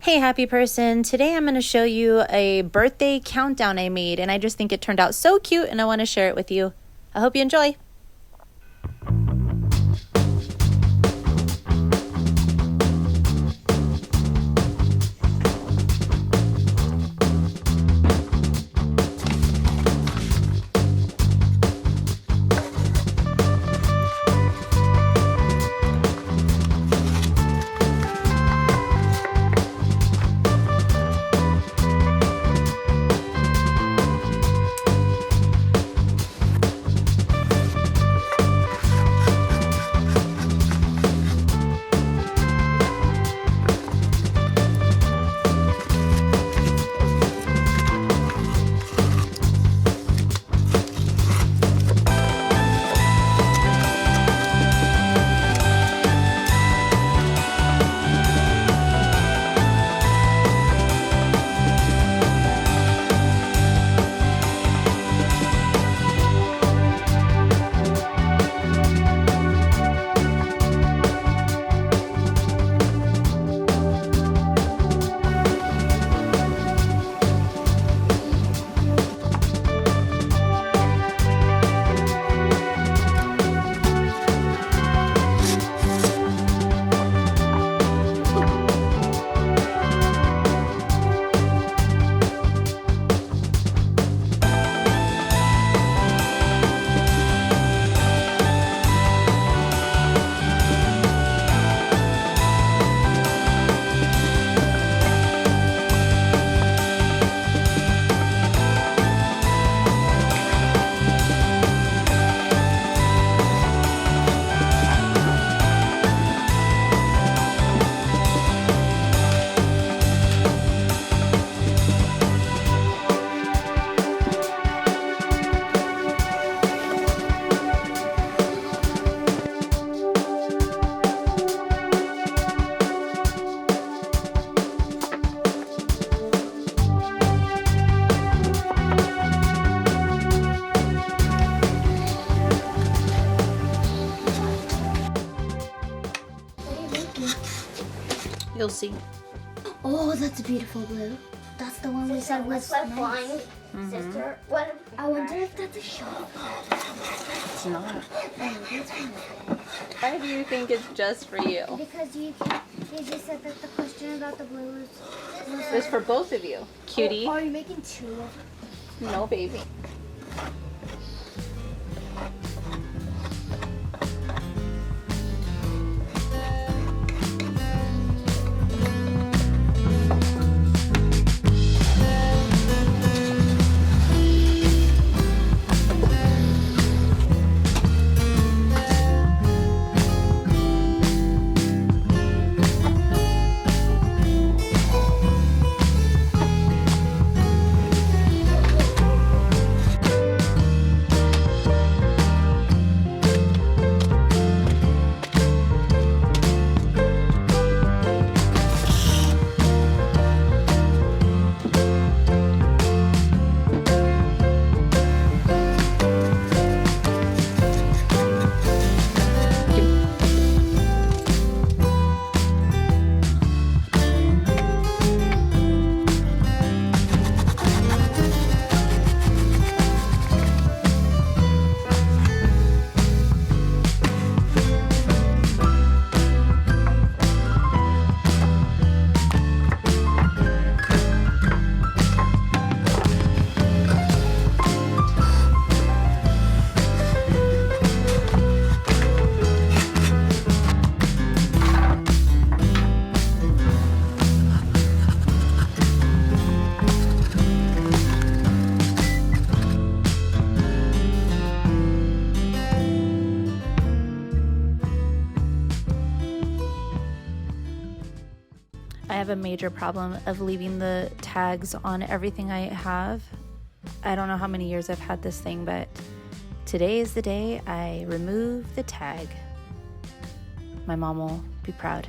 Hey, happy person. Today I'm going to show you a birthday countdown I made, and I just think it turned out so cute, and I want to share it with you. I hope you enjoy. You'll see. Oh, that's a beautiful blue. That's the one we said was nice. Flying sister. What? I wonder if that's a shot. It's not. Oh, Why do you think it's just for you? because you just said that the question about the blue was It's for both of you. Cutie. Oh, are you making two of them? No, baby. I have a major problem of leaving the tags on everything I have. I don't know how many years I've had this thing, but today is the day I remove the tag. My mom will be proud.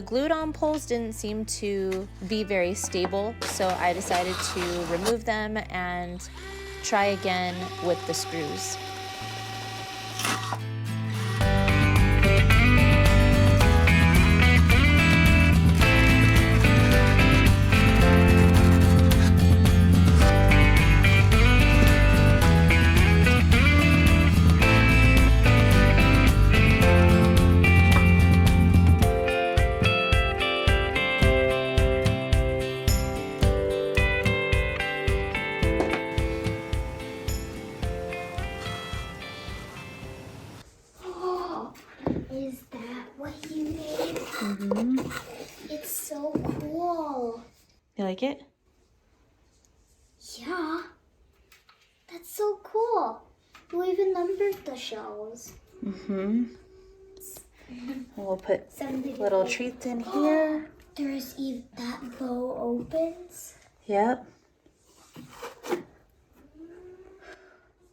The glued-on poles didn't seem to be very stable, so I decided to remove them and try again with the screws. Is that what you made? Mm-hmm. It's so cool. You like it? Yeah. That's so cool. You even numbered the shells. Mm-hmm. We'll put 70 little treats in here. There's even that bow opens. Yep.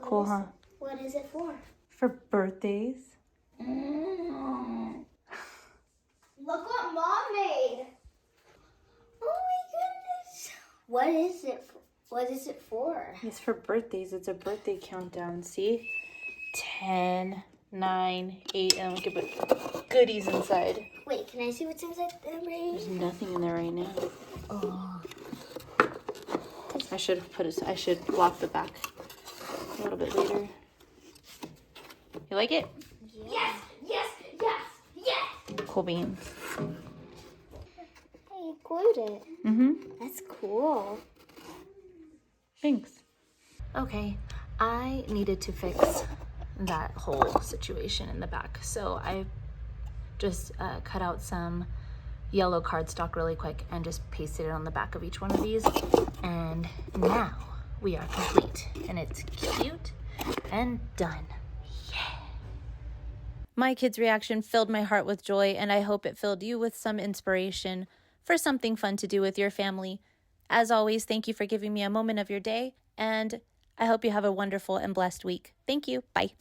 Cool, huh? What is it for? For birthdays. Look what Mom made. Oh my goodness. What is it for? What is it for? It's for birthdays. It's a birthday countdown. See? 10, 9, 8, and look at goodies inside. Wait, can I see what's inside the ring? There's nothing in there right now. Oh. I should lock the back a little bit later. You like it? Yes, yes, yes, yes. Cool beans. Hey, you glued it. Mm-hmm. That's cool. Thanks. Okay, I needed to fix that whole situation in the back. So I just cut out some yellow cardstock really quick and just pasted it on the back of each one of these. And now we are complete. And it's cute and done. Yeah. My kid's reaction filled my heart with joy, and I hope it filled you with some inspiration for something fun to do with your family. As always, thank you for giving me a moment of your day, and I hope you have a wonderful and blessed week. Thank you. Bye.